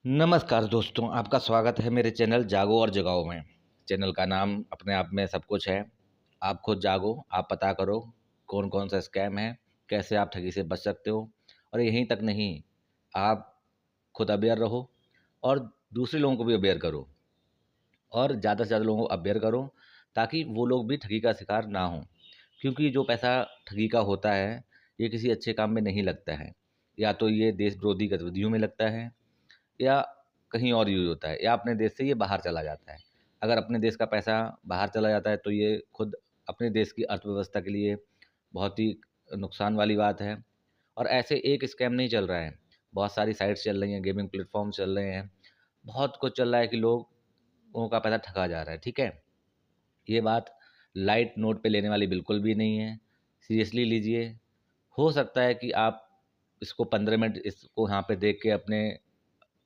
नमस्कार दोस्तों, आपका स्वागत है मेरे चैनल जागो और जगाओ में। चैनल का नाम अपने आप में सब कुछ है। आप खुद जागो, आप पता करो कौन-कौन सा स्कैम है, कैसे आप ठगी से बच सकते हो और यहीं तक नहीं, आप खुद अवेयर रहो और दूसरे लोगों को भी अवेयर करो और ज़्यादा से ज़्यादा लोगों को अवेयर करो ताकि वो लोग भी ठगी का शिकार ना हों। क्योंकि जो पैसा ठगी का होता है, ये किसी अच्छे काम में नहीं लगता है। या तो ये देश विरोधी गतिविधियों में लगता है या कहीं और यूज़ होता है या अपने देश से ये बाहर चला जाता है। अगर अपने देश का पैसा बाहर चला जाता है तो ये खुद अपने देश की अर्थव्यवस्था के लिए बहुत ही नुकसान वाली बात है। और ऐसे एक स्कैम नहीं चल रहा है, बहुत सारी साइट्स चल रही हैं, गेमिंग प्लेटफ़ॉर्म चल रहे हैं, बहुत कुछ चल रहा है कि लोगों का पैसा ठगा जा रहा है, ठीक है? ये बात लाइट नोट पे लेने वाली बिल्कुल भी नहीं है, सीरियसली लीजिए। हो सकता है कि आप इसको 15 मिनट इसको यहाँ पे देख के अपने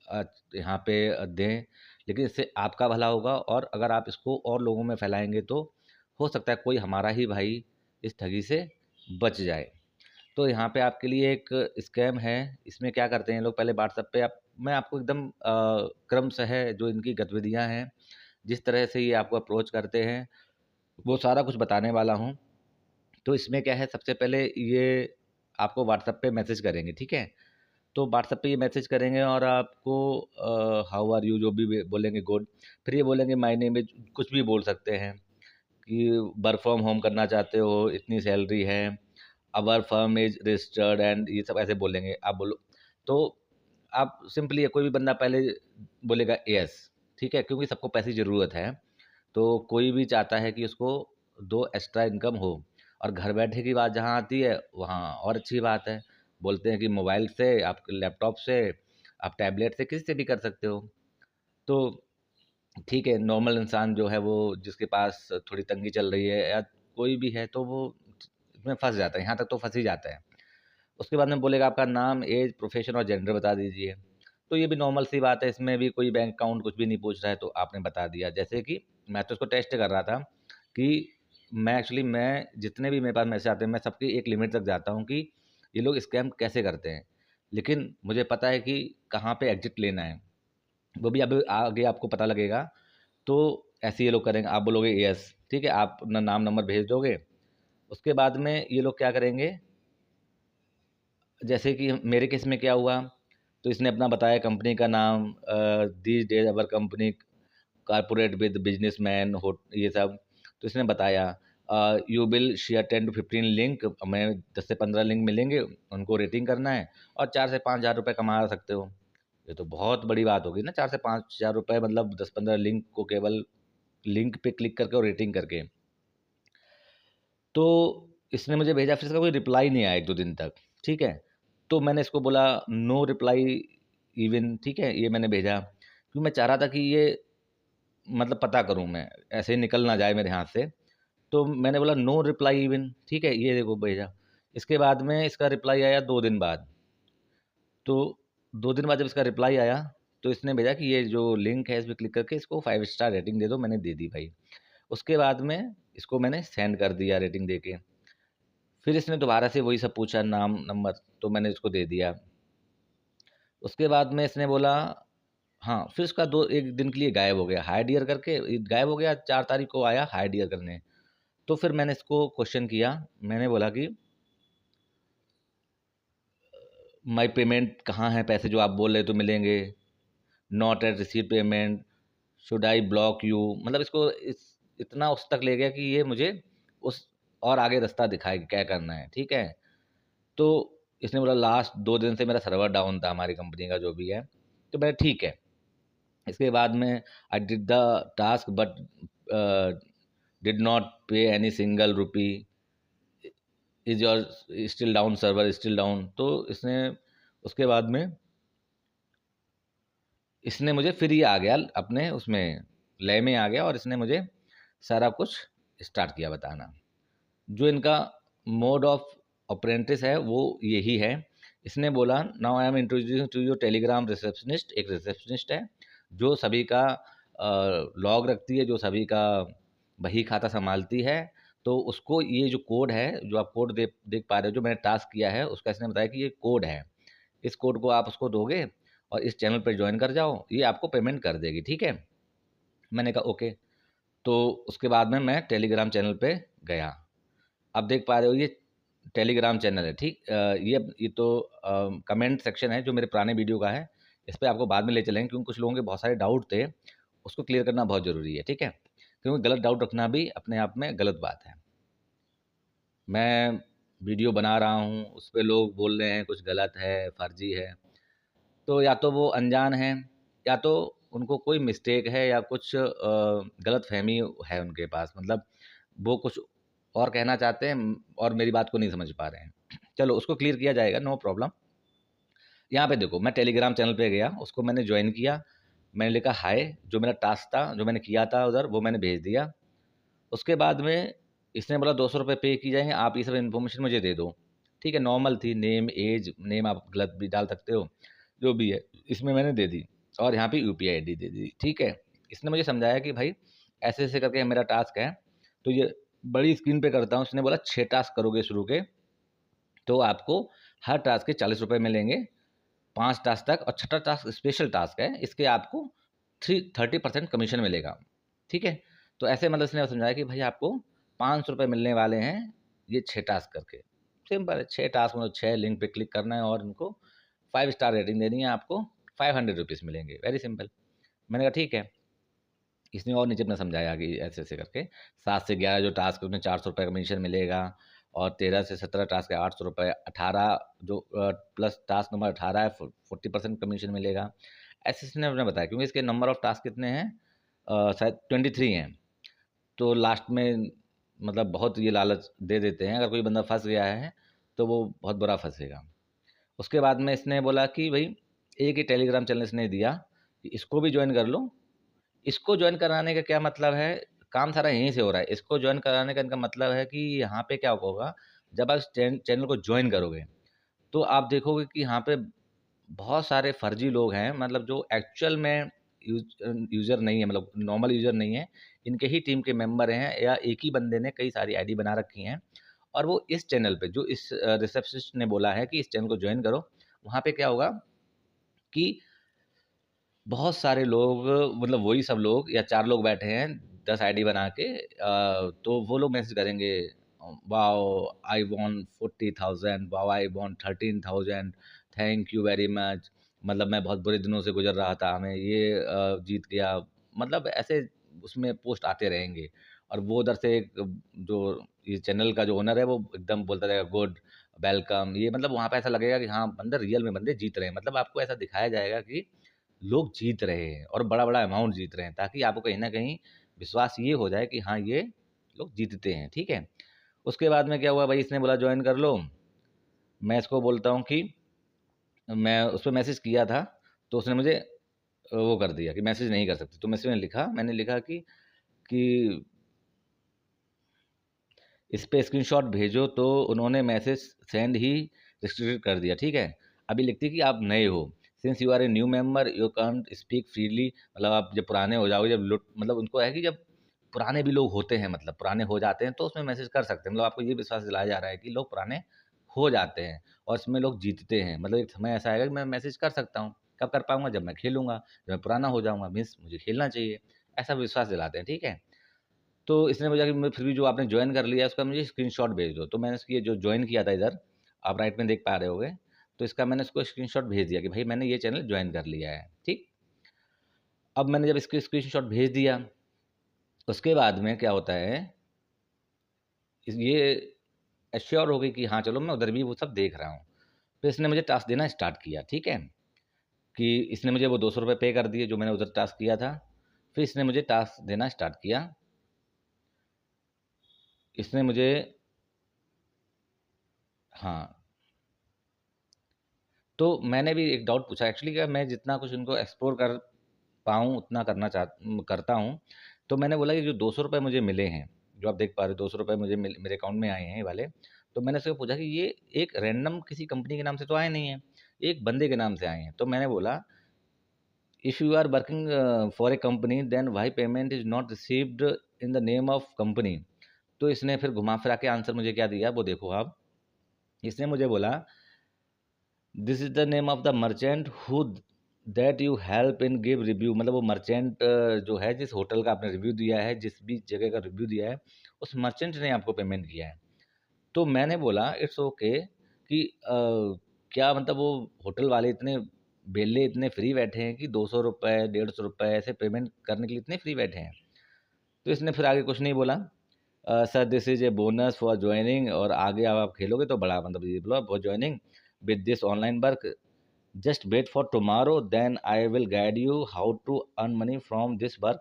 अ, यहाँ पे दें, लेकिन इससे आपका भला होगा और अगर आप इसको और लोगों में फैलाएँगे तो हो सकता है कोई हमारा ही भाई इस ठगी से बच जाए। तो यहाँ पे आपके लिए एक स्कैम है, इसमें क्या करते हैं लोग पहले व्हाट्सएप पे आप मैं आपको एकदम क्रमशः जो इनकी गतिविधियाँ हैं, जिस तरह से ये आपको अप्रोच करते हैं, वो सारा कुछ बताने वाला हूँ। तो इसमें क्या है सबसे पहले ये आपको व्हाट्सएप पे मैसेज करेंगे, ठीक है? तो व्हाट्सएप पे ये मैसेज करेंगे और आपको हाउ आर यू जो भी बोलेंगे गुड, फिर ये बोलेंगे माय नेम इज़ कुछ भी बोल सकते हैं कि वर्क फ्रॉम होम करना चाहते हो, इतनी सैलरी है, our firm is registered and ये सब ऐसे बोलेंगे, आप बोलो। तो आप सिंपली कोई भी बंदा पहले बोलेगा येस, ठीक है? क्योंकि सबको पैसे की ज़रूरत है, तो कोई भी चाहता है कि उसको 2 एक्स्ट्रा इनकम हो और घर बैठे की बात जहाँ आती है, वहाँ और अच्छी बात है। बोलते हैं कि मोबाइल से, आपके लैपटॉप से, आप टैबलेट से, किसी से भी कर सकते हो। तो ठीक है, नॉर्मल इंसान जो है वो जिसके पास थोड़ी तंगी चल रही है या कोई भी है तो वो इसमें फँस जाता है, यहाँ तक तो फँस ही जाता है। उसके बाद में बोलेगा आपका नाम, ऐज, प्रोफ़ेशन और जेंडर बता दीजिए। तो ये भी नॉर्मल सी बात है, इसमें भी कोई बैंक अकाउंट कुछ भी नहीं पूछ रहा है तो आपने बता दिया। जैसे कि मैं तो इसको टेस्ट कर रहा था कि मैं जितने भी मेरे पास मैसेज आते हैं, मैं सबकी एक लिमिट तक जाता हूँ कि ये लोग स्कैम कैसे करते हैं। लेकिन मुझे पता है कि कहाँ पे एग्ज़िट लेना है, वो भी अब आगे आपको पता लगेगा। तो ऐसे ये लोग करेंगे, आप बोलोगे यस, ठीक है? आप अपना नाम, नंबर भेज दोगे, उसके बाद में ये लोग क्या करेंगे, जैसे कि मेरे केस में क्या हुआ, तो इसने अपना बताया कंपनी का नाम these days our company corporate with businessman हो ये सब। तो इसने बताया you will share 10 to 15 link हमें 10 से 15 लिंक मिलेंगे, उनको रेटिंग करना है और 4 से 5 हज़ार रुपए कमा सकते हो। ये तो बहुत बड़ी बात होगी ना 4 से 5 हज़ार रुपए मतलब 10-15 लिंक को केवल लिंक पे क्लिक करके और रेटिंग करके। तो इसने मुझे भेजा फिर इसका कोई रिप्लाई नहीं आया 1-2 दिन तक, ठीक है? तो मैंने इसको बोला नो रिप्लाई इवन ठीक है? ये मैंने भेजा क्योंकि मैं चाह रहा था कि ये मतलब पता करूँ मैं, ऐसे ही निकल ना जाए मेरे हाथ से। तो मैंने बोला नो रिप्लाई इवन ठीक है? ये देखो भेजा। इसके बाद में इसका रिप्लाई आया 2 दिन बाद। तो 2 दिन बाद जब इसका रिप्लाई आया, तो इसने भेजा कि ये जो लिंक है इस पे क्लिक करके इसको 5 स्टार रेटिंग दे दो, मैंने दे दी भाई। उसके बाद में इसको मैंने सेंड कर दिया रेटिंग देके। फिर इसने दोबारा से वही सब पूछा नाम, नंबर, तो मैंने इसको दे दिया। उसके बाद में इसने बोला हाँ, फिर उसका 2 1 दिन के लिए गायब हो गया, हाय डियर करके गायब हो गया, 4 तारीख को आया हाय डियर करने। तो फिर मैंने इसको क्वेश्चन किया, मैंने बोला कि माय पेमेंट कहाँ है पैसे जो आप बोल रहे तो मिलेंगे? Not at receive payment, should I block you? मतलब इसको इस इतना उस तक ले गया कि ये मुझे उस और आगे रास्ता दिखाए कि क्या करना है, ठीक है? तो इसने बोला लास्ट 2 दिन से मेरा सर्वर डाउन था हमारी कंपनी का जो भी है। तो मैंने ठीक है। इसके बाद में I did the task but did not पे एनी सिंगल रूपी, is your still down server still down. तो इसने उसके बाद में इसने मुझे फिर ये आ गया अपने उसमें लय में आ गया और इसने मुझे सारा कुछ स्टार्ट किया बताना। जो इनका मोड ऑफ ऑपरेंटिस है वो यही है। इसने बोला now I am introducing to your Telegram receptionist, एक रिसेप्शनिस्ट है जो सभी का लॉग रखती है, जो सभी का बही खाता संभालती है। तो उसको ये जो कोड है, जो आप कोड देख पा रहे हो, जो मैंने टास्क किया है उसका इसने बताया कि ये कोड है। इस कोड को आप उसको दोगे और इस चैनल पर ज्वाइन कर जाओ, ये आपको पेमेंट कर देगी, ठीक है। मैंने कहा ओके। तो उसके बाद में मैं टेलीग्राम चैनल पे गया। अब देख पा रहे हो ये टेलीग्राम चैनल है, ठीक। ये तो कमेंट सेक्शन है जो मेरे पुराने वीडियो का है। इस पे आपको बाद में ले चलेंगे क्योंकि कुछ लोगों के बहुत सारे डाउट थे, उसको क्लियर करना बहुत ज़रूरी है, ठीक है। क्योंकि गलत डाउट रखना भी अपने आप में गलत बात है। मैं वीडियो बना रहा हूँ, उस पे लोग बोल रहे हैं कुछ गलत है, फर्जी है, तो या तो वो अनजान हैं या तो उनको कोई मिस्टेक है या कुछ गलतफ़हमी है उनके पास, मतलब वो कुछ और कहना चाहते हैं और मेरी बात को नहीं समझ पा रहे हैं। चलो उसको क्लियर किया जाएगा, नो प्रॉब्लम। यहाँ पे देखो मैं टेलीग्राम चैनल पे गया, उसको मैंने जॉइन किया, मैंने लिखा हाय, जो मेरा टास्क था, जो मैंने किया था उधर, वो मैंने भेज दिया। उसके बाद में इसने बोला 200 रुपये पे किए जाएँगे, आप ये सब इन्फॉर्मेशन मुझे दे दो। ठीक है, नॉर्मल थी, नेम, ऐज, नेम आप गलत भी डाल सकते हो, जो भी है, इसमें मैंने दे दी और यहाँ पे यूपीआई आईडी दे दी, ठीक है। इसने मुझे समझाया कि भाई ऐसे-ऐसे करके मेरा टास्क है, तो ये बड़ी स्क्रीन पे करता हूँ। इसने बोला 6 टास्क करोगे शुरू के, तो आपको हर टास्क के 40 रुपये मिलेंगे, 5 टास्क तक, और छठा टास्क स्पेशल टास्क है, इसके आपको 30% कमीशन मिलेगा, ठीक है। तो ऐसे मतलब इसने समझाया कि भाई आपको 500 रुपये मिलने वाले हैं ये 6 टास्क करके। सिंपल है, 6 टास्क मतलब 6 लिंक पे क्लिक करना है और उनको 5 स्टार रेटिंग देनी है, आपको 500 रुपीज़ मिलेंगे, वेरी सिंपल। मैंने कहा ठीक है। इसने और नीचे अपना समझाया कि ऐसे-ऐसे करके 7 से 11 जो टास्क है उसमें 400 रुपये कमीशन मिलेगा, और 13 से 17 टास्क है 800 रुपये, 18 जो प्लस टास्क नंबर 18 है 40% कमीशन मिलेगा। ऐसे इसने अपने बताया क्योंकि इसके नंबर ऑफ टास्क कितने हैं, शायद 23 हैं। तो लास्ट में मतलब बहुत ये लालच दे देते हैं, अगर कोई बंदा फँस गया है, तो वो बहुत बुरा फँसेगा। उसके बाद में इसने बोला कि भई एक ही टेलीग्राम चैनल इसने दिया कि इसको भी जॉइन कर लो। इसको जॉइन कराने का क्या मतलब है, काम सारा यहीं से हो रहा है। इसको जॉइन कराने का इनका मतलब है कि यहाँ पे क्या होगा, जब आप इस चैनल को जॉइन करोगे, तो आप देखोगे कि यहाँ पे बहुत सारे फर्जी लोग हैं, मतलब जो एक्चुअल में यूज़र नहीं है, मतलब नॉर्मल यूज़र नहीं है, इनके ही टीम के मेंबर हैं, या एक ही बंदे ने कई सारी आईडी बना रखी हैं, और वो इस चैनल पे जो इस रिसेप्शनिस्ट ने बोला है कि इस चैनल को जॉइन करो, वहाँ पे क्या होगा कि बहुत सारे लोग, मतलब वही सब लोग या 4 लोग बैठे हैं 10 आईडी बना के, तो वो लोग मैसेज करेंगे, wow I won 40,000, wow I won 13,000, thank you very much, मतलब मैं बहुत बुरे दिनों से गुजर रहा था, हमें ये जीत गया, मतलब ऐसे उसमें पोस्ट आते रहेंगे। और वो उधर से एक जो ये चैनल का जो ओनर है वो एकदम बोलता रहेगा गुड वेलकम, ये मतलब वहाँ पे ऐसा लगेगा कि हाँ अंदर रियल में बंदे जीत रहे हैं, मतलब आपको ऐसा दिखाया जाएगा कि लोग जीत रहे हैं और बड़ा-बड़ा अमाउंट जीत रहे हैं, ताकि आपको कहीं न कहीं विश्वास ये हो जाए कि हाँ, ये लोग जीतते हैं, ठीक है? उसके बाद में क्या हुआ भाई, इसने बोला जॉइन कर लो, मैं इसको बोलता हूँ कि मैं उसपे मैसेज किया था, तो उसने मुझे वो कर दिया कि मैसेज नहीं कर सकते, तो मैंने लिखा कि इस पे स्क्रीनशॉट भेजो, तो उन्होंने मैसेज सेंड ही रिस्ट्रिक्टेड कर दिया, ठीक है? अभी लिखती है कि आप नए हो, since you are a new member you can't speak freely, मतलब आप जब पुराने हो जाओगे, जब लुट मतलब उनको है कि जब पुराने भी लोग होते हैं, मतलब पुराने हो जाते हैं, तो उसमें मैसेज कर सकते हैं, मतलब आपको ये विश्वास दिलाया जा रहा है कि लोग पुराने हो जाते हैं और इसमें लोग जीतते हैं, मतलब एक समय ऐसा आएगा कि मैं मैसेज कर सकता हूँ। कब कर पाऊँगा? जब मैं खेलूँगा, जब मैं पुराना हो जाऊँगा, मीन्स मुझे खेलना चाहिए, ऐसा विश्वास दिलाते हैं, ठीक है? तो इसने बोला कि मैं फिर भी जो आपने जॉइन कर लिया है उसका मुझे स्क्रीनशॉट भेज दो। तो मैंने इसकी ये जो जॉइन किया था इधर, आप राइट में देख पा रहे होंगे, तो इसका मैंने इसको स्क्रीनशॉट भेज दिया कि भाई मैंने ये चैनल जॉइन कर लिया है, ठीक? अब मैंने जब इसको स्क्रीनशॉट भेज दिया, उसके बाद में क्या होता है, ये एश्योर हो गई कि हाँ, चलो मैं उधर भी वो सब देख रहा हूँ। फिर इसने मुझे टास्क देना स्टार्ट किया, ठीक है? कि इसने मुझे वो 200 रुपये पे कर दिए जो मैंने उधर टास्क किया था। फिर इसने मुझे टास्क देना स्टार्ट किया। इसने मुझे हाँ, तो मैंने भी एक डाउट पूछा एक्चुअली, क्या मैं जितना कुछ उनको एक्सप्लोर कर पाऊँ उतना करता हूँ। तो मैंने बोला कि जो 200 रुपये मुझे मिले हैं, जो आप देख पा रहे हो 200 रुपये मुझे मेरे अकाउंट में आए हैं ये वाले। तो मैंने उससे पूछा कि ये एक रैंडम किसी कंपनी के नाम से तो आए नहीं हैं, एक बंदे के नाम से आए हैं। तो मैंने बोला if you are working for a company then why payment is not received in the name of company. तो इसने फिर घुमा फिरा के आंसर मुझे क्या दिया वो देखो आप। इसने मुझे बोला this is the name of the merchant who that you help in give review, मतलब वो मर्चेंट जो है, जिस होटल का आपने रिव्यू दिया है, जिस भी जगह का रिव्यू दिया है, उस मर्चेंट ने आपको पेमेंट किया है। तो मैंने बोला इट्स ओके कि क्या मतलब वो होटल वाले इतने बेले, इतने फ्री बैठे हैं कि 200 रुपये, 150 रुपये ऐसे पेमेंट करने के लिए इतने फ्री बैठे हैं। तो इसने फिर आगे कुछ नहीं बोला। Sir this is a bonus for joining, और आगे अब आप खेलोगे तो बड़ा मतलब ये बोला for joining with this online work, just wait for tomorrow then I will guide you how to earn money from this work,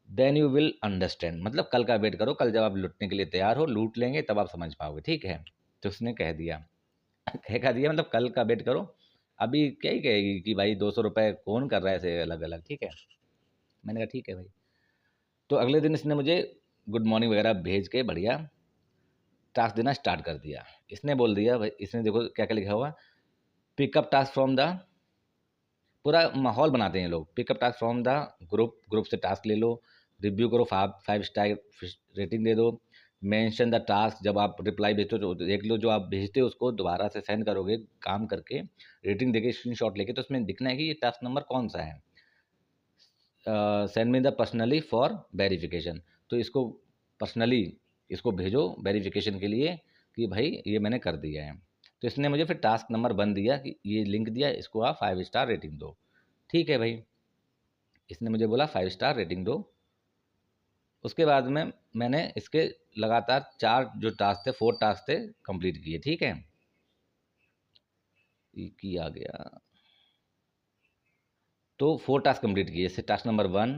then you will understand, मतलब कल का वेट करो, कल जब आप लूटने के लिए तैयार हो, लूट लेंगे तब आप समझ पाओगे, ठीक है। तो उसने कह दिया कह दिया मतलब कल का वेट करो, अभी क्या ही कहेगी कि भाई 200 रुपये कौन कर रहा है ऐसे अलग अलग, ठीक है। मैंने कहा ठीक है भाई। तो अगले दिन इसने मुझे गुड मॉर्निंग वगैरह भेज के बढ़िया टास्क देना स्टार्ट कर दिया। इसने बोल दिया भाई, इसने देखो क्या क्या लिखा हुआ, पिकअप टास्क फ्रॉम द, पूरा माहौल बनाते हैं ये लोग, pickup task from the group, group से टास्क ले लो, रिव्यू करो, 5 स्टार रेटिंग दे दो, मेंशन द टास्क, जब आप रिप्लाई भेजते हो तो देख लो, जो आप भेजते हो उसको दोबारा से सेंड करोगे काम करके, रेटिंग देके स्क्रीनशॉट लेके, तो उसमें दिखना है कि ये टास्क नंबर कौन सा है। Send me the personally for verification, तो इसको पर्सनली इसको भेजो वेरिफिकेशन के लिए कि भाई ये मैंने कर दिया है। तो इसने मुझे फिर टास्क नंबर 1 दिया कि ये लिंक दिया, इसको आप 5 स्टार रेटिंग दो, ठीक है भाई। इसने मुझे बोला 5 स्टार रेटिंग दो। उसके बाद में मैंने इसके लगातार 4 जो टास्क थे, 4 टास्क थे, कंप्लीट किए, ठीक है। ये किया गया, तो 4 टास्क कंप्लीट किए। जैसे टास्क नंबर 1,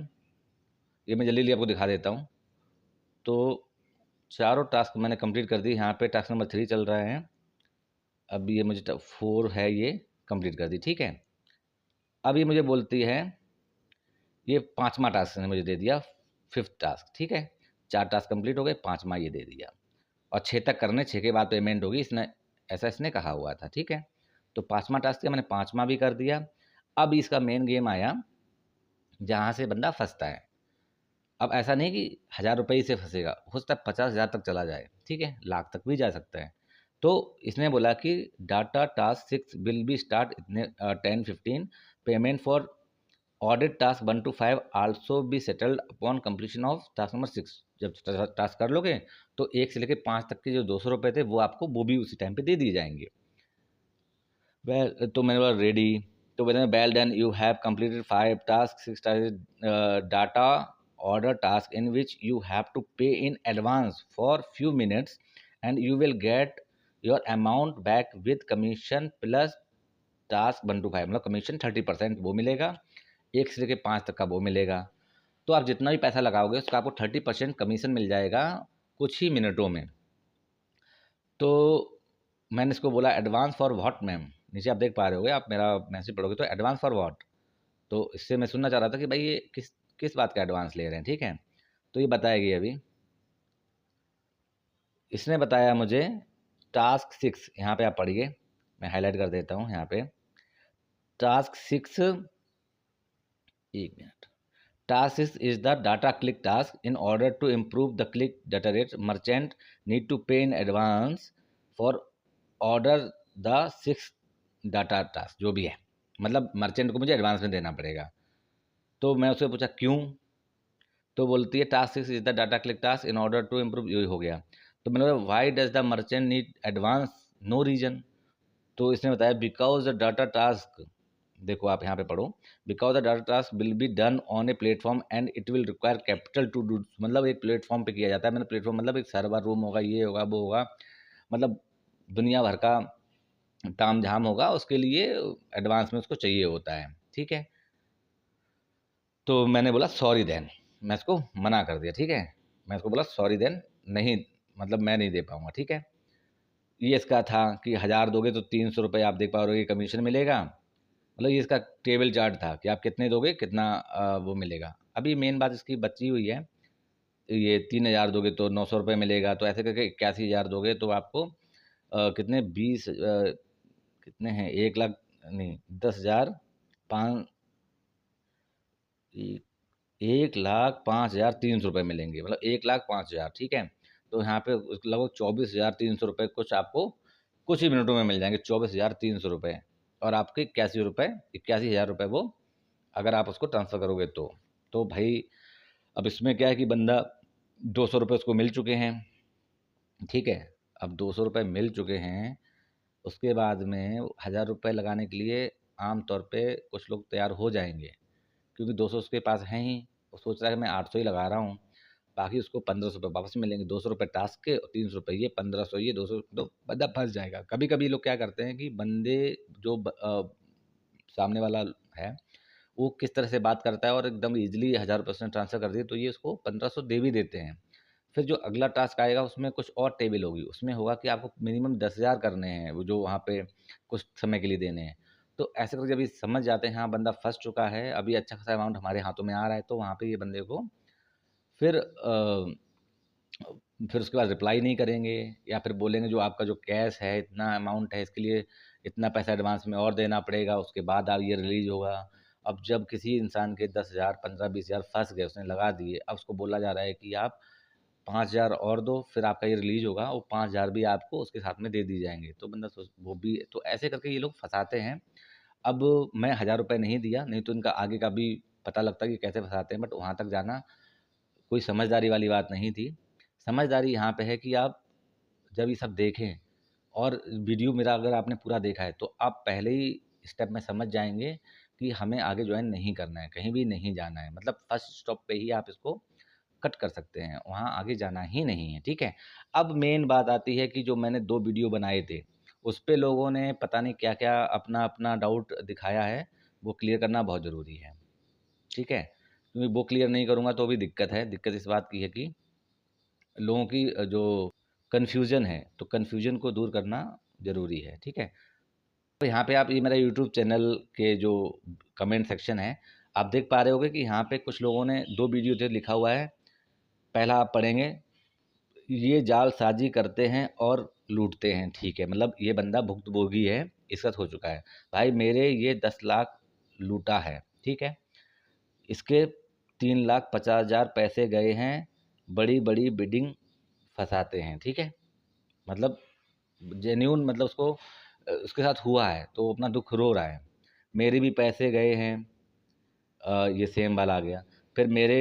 ये मैं जल्दी जल्दी आपको दिखा देता हूँ। तो चारों टास्क मैंने कंप्लीट कर दी। यहाँ पे टास्क नंबर 3 चल रहा है, अब ये मुझे 4 है, ये कंप्लीट कर दी, ठीक है। अब ये मुझे बोलती है, ये 5वां टास्क ने मुझे दे दिया, 5th टास्क, ठीक है। 4 टास्क कंप्लीट हो गए, 5वां ये दे दिया, और 6 तक करने, 6 के बाद पेमेंट होगी, इसने ऐसा इसने कहा हुआ था, ठीक है। तो 5वां टास्क किया मैंने, 5वां भी कर दिया। अब इसका मेन गेम आया जहाँ से बंदा फंसता है। अब ऐसा नहीं कि 1000 रुपये ही से फंसेगा, हो सकता है 50,000 तक चला जाए, ठीक है, लाख तक भी जा सकता है। तो इसने बोला कि data task 6 will be start इतने 10:15, payment for audit task 1 to 5 also be settled upon completion of task number 6। जब टास्क कर लोगे तो 1 से लेकर 5 तक के जो 200 रुपये थे वो आपको वो भी उसी टाइम पे दे दिए जाएंगे। वेल, तो मैंने बोला रेडी। तो बोले well done, you have completed 5 task, 6 data order task in which you have to pay in advance for few minutes and you will get your amount back with commission plus task 1 to 5, मतलब commission 30% वो मिलेगा, 1 से लेकर 5 तक का वो मिलेगा। तो आप जितना भी पैसा लगाओगे उसका आपको 30% कमीशन मिल जाएगा कुछ ही मिनटों में। तो मैंने इसको बोला एडवांस फॉर व्हाट मैम, नीचे आप देख पा रहे होगे, आप मेरा मैसेज पढ़ोगे तो एडवांस फॉर व्हाट। तो इससे मैं सुनना चाह रहा था कि भाई ये किस किस बात का एडवांस ले रहे हैं, ठीक है। तो ये बताएगी अभी। इसने बताया मुझे टास्क 6, यहाँ पे आप पढ़िए, मैं हाईलाइट कर देता हूँ यहाँ पे। टास्क 6, एक मिनट। Task 6 is the data click task, in order to improve the click data rate merchant need to pay in advance for order the 6 data task, जो भी है, मतलब मर्चेंट को मुझे एडवांस में देना पड़ेगा। तो मैं उससे पूछा क्यों, तो बोलती है task 6 is the data click task in order to improve, यही हो गया। तो मैंने बोला why does the merchant need advance, no reason. तो इसने बताया बिकॉज द डाटा टास्क, देखो आप यहाँ पे पढ़ो, because the data task will be done on a platform and it will require capital to do, मतलब एक प्लेटफॉर्म पे किया जाता है। मैंने प्लेटफॉर्म मतलब एक सर्वर रूम होगा, ये होगा वो होगा, मतलब दुनिया भर का ताम झाम होगा, उसके लिए एडवांस में उसको चाहिए होता है, ठीक है। तो मैंने बोला सॉरी देन, मैं इसको मना कर दिया, ठीक है। मैं इसको बोला सॉरी देन, नहीं मतलब मैं नहीं दे पाऊँगा, ठीक है। ये इसका था कि 1000 दोगे तो 300 रुपये आप देख पा रहे हो, ये कमीशन मिलेगा, मतलब ये इसका टेबल चार्ट था कि आप कितने दोगे कितना वो मिलेगा। अभी मेन बात इसकी बची हुई है, ये 3000 दोगे तो 900 रुपये मिलेगा, तो ऐसे करके 81,000 दोगे तो आपको कितने 20 कितने हैं, 1 लाख नहीं 10,000 पाँच 1,05,300 रुपये मिलेंगे, मतलब 1,05,000, ठीक है। तो यहाँ पे लगभग 24,300 रुपये कुछ आपको कुछ ही मिनटों में मिल जाएंगे, 24,300 रुपये। और आपके 81,000 रुपये वो अगर आप उसको ट्रांसफ़र करोगे तो भाई अब इसमें क्या है कि बंदा 200 रुपये उसको मिल चुके हैं, ठीक है। अब 200 रुपये मिल चुके हैं, उसके बाद में 1000 रुपये लगाने के लिए आम तौर पे कुछ लोग तैयार हो जाएंगे, क्योंकि 200 उसके पास हैं ही। वो सोच रहा है कि मैं 800 ही लगा रहा हूँ, बाकी उसको 1500 रुपये वापस मिलेंगे। 200 रुपये टास्क के और 300 रुपये ये, 1500 ये, 200, तो बंदा फंस जाएगा। कभी कभी लोग क्या करते हैं कि बंदे जो सामने वाला है वो किस तरह से बात करता है और एकदम ईजिली 1000 रुपये उसने ट्रांसफ़र कर दिए, तो ये उसको 1500 दे भी देते हैं। फिर जो अगला टास्क आएगा उसमें कुछ और टेबल होगी, उसमें होगा कि आपको मिनिमम 10,000 करने हैं, वो जो वहाँ पे कुछ समय के लिए देने हैं। तो ऐसे करके जब ये समझ जाते हैं हाँ बंदा फंस चुका है, अभी अच्छा खासा अमाउंट हमारे हाथों में आ रहा है, तो वहाँ पे ये बंदे को फिर फिर उसके बाद रिप्लाई नहीं करेंगे, या फिर बोलेंगे जो आपका जो कैश है इतना अमाउंट है, इसके लिए इतना पैसा एडवांस में और देना पड़ेगा, उसके बाद आप ये रिलीज होगा। अब जब किसी इंसान के 10,000 15 20 हज़ार फंस गए, उसने लगा दिए, अब उसको बोला जा रहा है कि आप 5,000 और दो, फिर आपका ये रिलीज होगा, वो 5,000 भी आपको उसके साथ में दे दी जाएंगे। तो बंदा सोच वो भी, तो ऐसे करके ये लोग फंसाते हैं। अब मैं 1000 रुपये नहीं दिया, नहीं तो इनका आगे का भी पता लगता कि कैसे फंसाते हैं, बट वहाँ तक जाना कोई समझदारी वाली बात नहीं थी। समझदारी यहाँ पे है कि आप जब ये सब देखें और वीडियो मेरा अगर आपने पूरा देखा है, तो आप पहले ही स्टेप में समझ जाएँगे कि हमें आगे जॉइन नहीं करना है, कहीं भी नहीं जाना है। मतलब फर्स्ट स्टॉप पे ही आप इसको कट कर सकते हैं, वहाँ आगे जाना ही नहीं है, ठीक है? अब मेन बात आती है कि जो मैंने 2 वीडियो बनाए थे, उस पे लोगों ने पता नहीं क्या-क्या अपना-अपना डाउट दिखाया है, वो क्लियर करना बहुत ज़रूरी है, ठीक है? क्योंकि वो क्लियर नहीं करूँगा तो भी दिक्कत है। दिक्कत इस बात की है कि लोगों की जो कन्फ्यूज़न है, तो कन्फ्यूज़न को दूर करना ज़रूरी है, ठीक है? तो यहाँ पे आप ये मेरा यूट्यूब चैनल के जो कमेंट सेक्शन है, आप देख पा रहे होंगे कि यहाँ पे कुछ लोगों ने 2 वीडियो थे, लिखा हुआ है, पहला आप पढ़ेंगे, ये जालसाजी करते हैं और लूटते हैं, ठीक है? मतलब ये बंदा भुक्तभोगी है, इसका हो चुका है। भाई मेरे ये 10 लाख लूटा है, ठीक है? इसके 3,50,000 पैसे गए हैं, बड़ी-बड़ी बिडिंग फँसाते हैं, ठीक है? मतलब जेन्युइन, मतलब उसको उसके साथ हुआ है, तो वो अपना दुःख रो रहा है। मेरे भी पैसे गए हैं, ये सेम वाला आ गया। फिर मेरे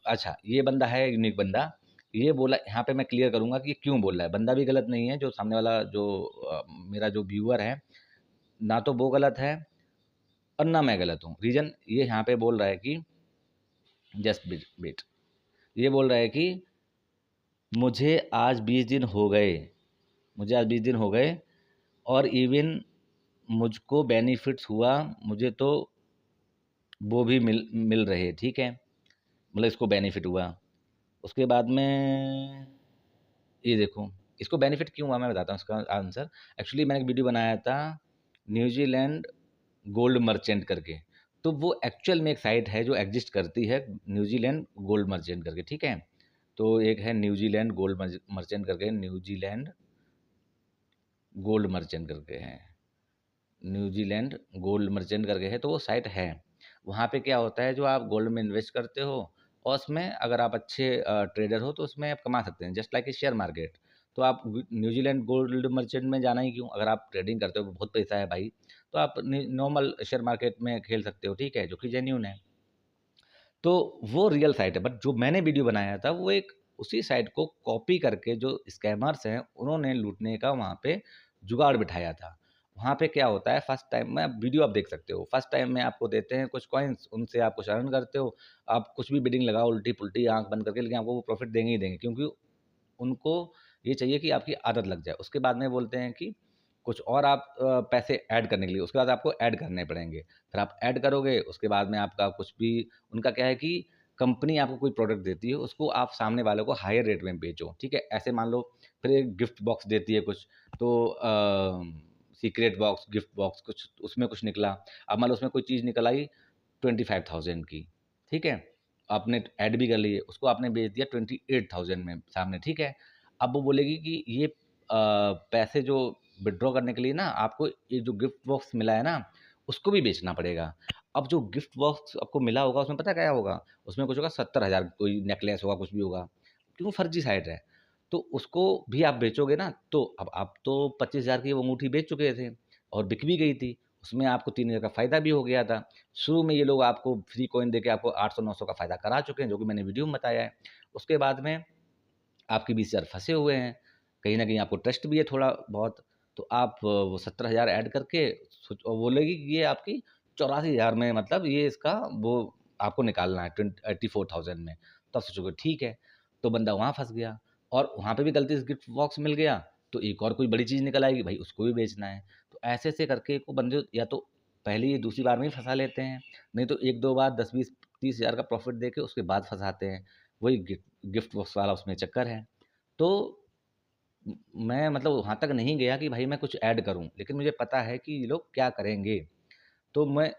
अच्छा, ये बंदा है यूनिक बंदा, ये बोला, यहाँ पे मैं क्लियर करूँगा कि ये क्यों बोल रहा है। बंदा भी गलत नहीं है, जो सामने वाला जो मेरा जो व्यूअर है, ना तो वो गलत है और ना मैं गलत हूँ। रीज़न ये यहाँ पे बोल रहा है कि जस्ट वेट, ये बोल रहा है कि मुझे आज 20 दिन हो गए, मुझे आज 20 दिन हो गए और इवन मुझको बेनिफिट्स हुआ, मुझे तो वो भी मिल मिल रहे, ठीक है? मतलब इसको बेनिफिट हुआ। उसके बाद में ये देखो, इसको बेनिफिट क्यों हुआ मैं बताता हूँ इसका आंसर। एक्चुअली मैंने एक वीडियो बनाया था न्यूज़ीलैंड गोल्ड मर्चेंट करके, तो वो एक्चुअल में एक साइट है जो एग्ज़िस्ट करती है, न्यूज़ीलैंड गोल्ड मर्चेंट करके, ठीक है? तो एक है न्यूज़ीलैंड गोल्ड मर्चेंट करके, न्यूज़ीलैंड गोल्ड मर्चेंट करके है। न्यूज़ीलैंड गोल्ड मर्चेंट करके है, तो वो साइट है। वहाँ पे क्या होता है, जो आप गोल्ड में इन्वेस्ट करते हो और उसमें अगर आप अच्छे ट्रेडर हो तो उसमें आप कमा सकते हैं, just like a share market. तो आप न्यूज़ीलैंड गोल्ड मर्चेंट में जाना ही क्यों? अगर आप ट्रेडिंग करते हो, बहुत पैसा है भाई, तो आप नॉर्मल शेयर मार्केट में खेल सकते हो, ठीक है, जो कि जेन्यून है। तो वो रियल साइट है, बट जो मैंने वीडियो बनाया था वो एक उसी साइट को कॉपी करके जो स्कैमर्स हैं उन्होंने लूटने का वहाँ पे जुगाड़ बिठाया था। वहाँ पे क्या होता है, फर्स्ट टाइम में वीडियो आप देख सकते हो, फर्स्ट टाइम में आपको देते हैं कुछ कॉइन्स, उनसे आप कुछ अर्न करते हो, आप कुछ भी बिडिंग लगाओ उल्टी-पुल्टी आँख बंद करके, लेकिन आपको वो प्रॉफ़िट देंगे ही देंगे, क्योंकि उनको ये चाहिए कि आपकी आदत लग जाए। उसके बाद में बोलते हैं कि कुछ और आप पैसे ऐड करने के लिए, उसके बाद आपको ऐड करने पड़ेंगे। फिर आप ऐड करोगे, उसके बाद में आपका कुछ भी, उनका क्या है कि कंपनी आपको कोई प्रोडक्ट देती है, उसको आप सामने वाले को हायर रेट में बेचो, ठीक है? ऐसे मान लो, फिर एक गिफ्ट बॉक्स देती है कुछ, तो सीक्रेट बॉक्स, गिफ्ट बॉक्स कुछ, उसमें कुछ निकला। अब मान लो उसमें कोई चीज़ निकल आई 25,000 की, ठीक है? आपने ऐड भी कर ली है, उसको आपने बेच दिया 28,000 में सामने, ठीक है? अब वो बोलेगी कि ये पैसे जो विथड्रॉ करने के लिए ना आपको ये जो गिफ्ट बॉक्स मिला है ना, उसको भी बेचना पड़ेगा। अब जो गिफ्ट बॉक्स आपको मिला होगा उसमें पता है क्या होगा? उसमें कुछ होगा 70,000, कोई नेकलेस होगा, कुछ भी होगा, क्यों फर्जी साइट है। तो उसको भी आप बेचोगे ना, तो अब आप तो 25,000 की वो अंगूठी बेच चुके थे और बिक भी गई थी। उसमें आपको 3000 का फ़ायदा भी हो गया था। शुरू में ये लोग आपको फ्री कॉइन देके आपको 800-900 का फ़ायदा करा चुके हैं, जो कि मैंने वीडियो में बताया है। उसके बाद में आपके 20,000 फँसे हुए हैं, कहीं न कहीं आपको ट्रस्ट भी है थोड़ा बहुत, तो आप वो 17,000 ऐड करके वो बोलेगी कि ये आपकी 84,000 में, मतलब ये इसका वो आपको निकालना है 84,000 में। तो आप सोचोगे ठीक है, तो बंदा वहाँ फँस गया और वहाँ पे भी गलती से गिफ्ट बॉक्स मिल गया, तो एक और कोई बड़ी चीज़ निकल आएगी, भाई उसको भी बेचना है। तो ऐसे-ऐसे करके को बंदे या तो पहली या दूसरी बार में ही फँसा लेते हैं, नहीं तो 1-2 बार 10, 20, 30,000 का प्रॉफ़िट देके उसके बाद फँसाते हैं। वही गिफ्ट बॉक्स वाला उसमें चक्कर है। तो मैं मतलब वहाँ तक नहीं गया कि भाई मैं कुछ ऐड करूँ, लेकिन मुझे पता है कि ये लोग क्या करेंगे। तो मैं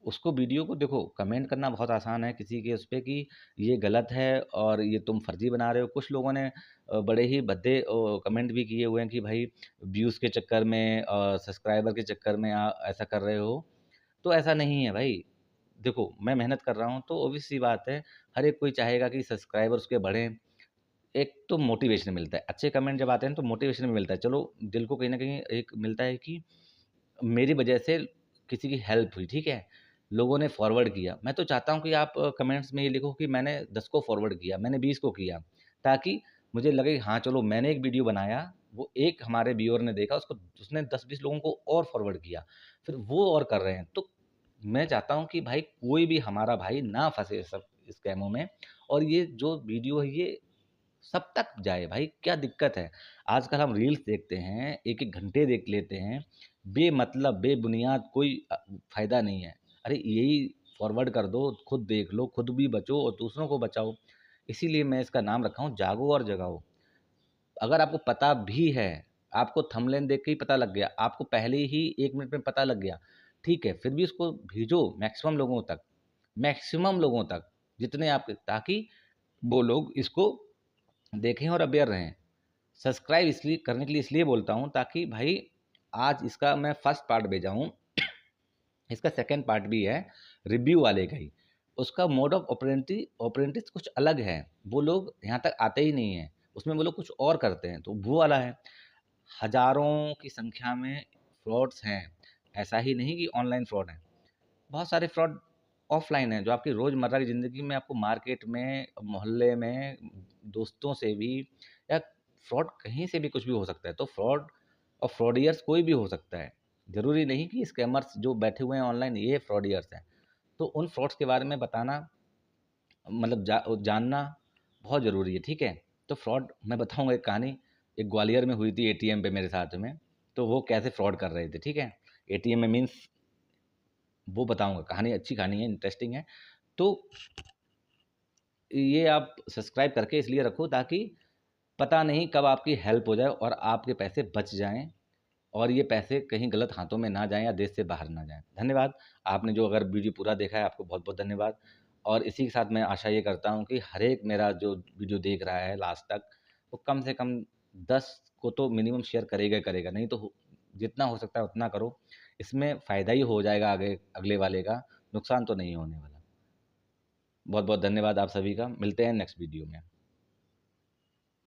उसको वीडियो को देखो, कमेंट करना बहुत आसान है किसी के उस पे कि ये गलत है और ये तुम फर्जी बना रहे हो। कुछ लोगों ने बड़े ही भद्दे कमेंट भी किए हुए हैं कि भाई व्यूज़ के चक्कर में सब्सक्राइबर के चक्कर में ऐसा कर रहे हो। तो ऐसा नहीं है भाई। देखो, मैं मेहनत कर रहा हूँ तो ऑब्वियस सी बात है, हर एक कोई चाहेगा कि सब्सक्राइबर उसके बढ़ें। एक तो मोटिवेशन मिलता है, अच्छे कमेंट जब आते हैं तो मोटिवेशन भी मिलता है। चलो, दिल को कहीं न कहीं एक मिलता है कि मेरी वजह से किसी की हेल्प हुई, ठीक है? लोगों ने फॉरवर्ड किया। मैं तो चाहता हूँ कि आप कमेंट्स में ये लिखो कि मैंने 10 को फॉरवर्ड किया, मैंने 20 को किया, ताकि मुझे लगे कि हाँ, चलो मैंने एक वीडियो बनाया, वो एक हमारे व्यूअर ने देखा, उसको उसने 10-20 लोगों को और फॉरवर्ड किया, फिर वो और कर रहे हैं। तो मैं चाहता हूँ कि भाई कोई भी हमारा भाई ना फँसे सब स्कैमों में, और ये जो वीडियो है ये सब तक जाए भाई, क्या दिक्कत है? आजकल हम रील्स देखते हैं, 1-1 घंटे देख लेते हैं, बेमतलब, बेबुनियाद कोई फ़ायदा नहीं है। अरे यही फॉरवर्ड कर दो, खुद देख लो, खुद भी बचो और दूसरों को बचाओ। इसीलिए मैं इसका नाम रखा हूँ जागो और जगाओ। अगर आपको पता भी है, आपको थंबनेल देख के ही पता लग गया, आपको पहले ही 1 मिनट में पता लग गया, ठीक है, फिर भी उसको भेजो मैक्सिमम लोगों तक, जितने आपके, ताकि वो लोग इसको देखें और अवेयर रहें। सब्सक्राइब इसलिए करने के लिए इसलिए बोलता हूँ ताकि भाई आज इसका मैं फर्स्ट पार्ट भेजा हूँ, इसका सेकंड पार्ट भी है रिव्यू वाले का ही। उसका मोड ऑफ ऑपरेंटिस कुछ अलग है, वो लोग यहाँ तक आते ही नहीं हैं, उसमें वो लोग कुछ और करते हैं, तो वो वाला है। हज़ारों की संख्या में फ्रॉड्स हैं, ऐसा ही नहीं कि ऑनलाइन फ्रॉड हैं। बहुत सारे फ्रॉड ऑफलाइन हैं, जो आपकी रोज़मर्रा की ज़िंदगी में आपको मार्केट में, मोहल्ले में, दोस्तों से भी, या फ्रॉड कहीं से भी कुछ भी हो सकता है। तो फ्रॉड और फ्रॉडियर्स कोई भी हो सकता है। ज़रूरी नहीं कि स्कैमर्स जो बैठे हुए हैं ऑनलाइन ये फ्रॉडियर्स हैं। तो उन फ्रॉड्स के बारे में बताना, मतलब जानना बहुत ज़रूरी है, ठीक है? तो फ्रॉड मैं बताऊँगा एक कहानी, एक ग्वालियर में हुई थी एटीएम पे मेरे साथ में। तो वो कैसे फ्रॉड कर रहे थे, ठीक है? एटीएम में मीन्स वो बताऊँगा, कहानी अच्छी कहानी है, इंटरेस्टिंग है। तो ये आप सब्सक्राइब करके इसलिए रखो ताकि पता नहीं कब आपकी हेल्प हो जाए और आपके पैसे बच जाएँ और ये पैसे कहीं गलत हाथों में ना जाएँ या देश से बाहर ना जाएँ। धन्यवाद। आपने जो अगर वीडियो पूरा देखा है, आपको बहुत-बहुत धन्यवाद। और इसी के साथ मैं आशा ये करता हूँ कि हर एक मेरा जो वीडियो देख रहा है लास्ट तक, वो कम से कम 10 को तो मिनिमम शेयर करेगा ही करेगा, नहीं तो जितना हो सकता है उतना करो। इसमें फ़ायदा ही हो जाएगा आगे अगले वाले का, नुकसान तो नहीं होने वाला। बहुत-बहुत धन्यवाद आप सभी का। मिलते हैं नेक्स्ट वीडियो में।